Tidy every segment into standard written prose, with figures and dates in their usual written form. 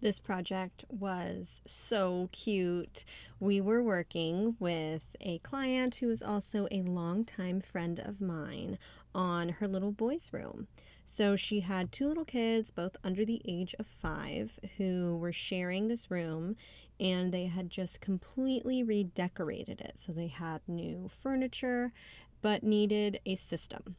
This project was so cute. We were working with a client who is also a longtime friend of mine on her little boy's room. So she had two little kids, both under the age of 5, who were sharing this room, and they had just completely redecorated it. So they had new furniture, but needed a system.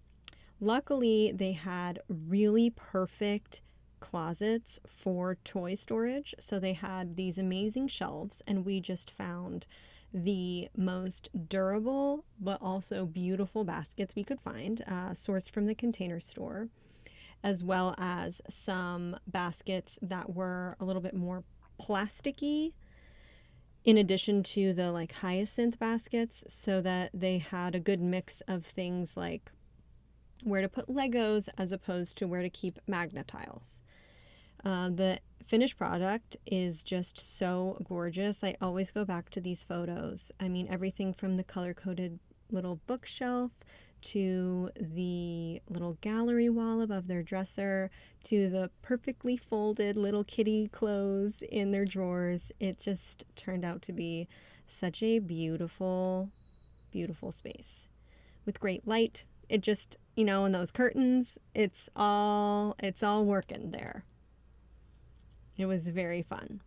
Luckily, they had really perfect closets for toy storage. So they had these amazing shelves, and we just found the most durable but also beautiful baskets we could find, sourced from the Container Store, as well as some baskets that were a little bit more plasticky in addition to the like hyacinth baskets, so that they had a good mix of things like where to put Legos as opposed to where to keep magnet tiles. The finished product is just so gorgeous. I always go back to these photos. I mean, everything from the color-coded little bookshelf to the little gallery wall above their dresser to the perfectly folded little kitty clothes in their drawers. It just turned out to be such a beautiful, beautiful space with great light. It just, and those curtains, it's all working there. It was very fun.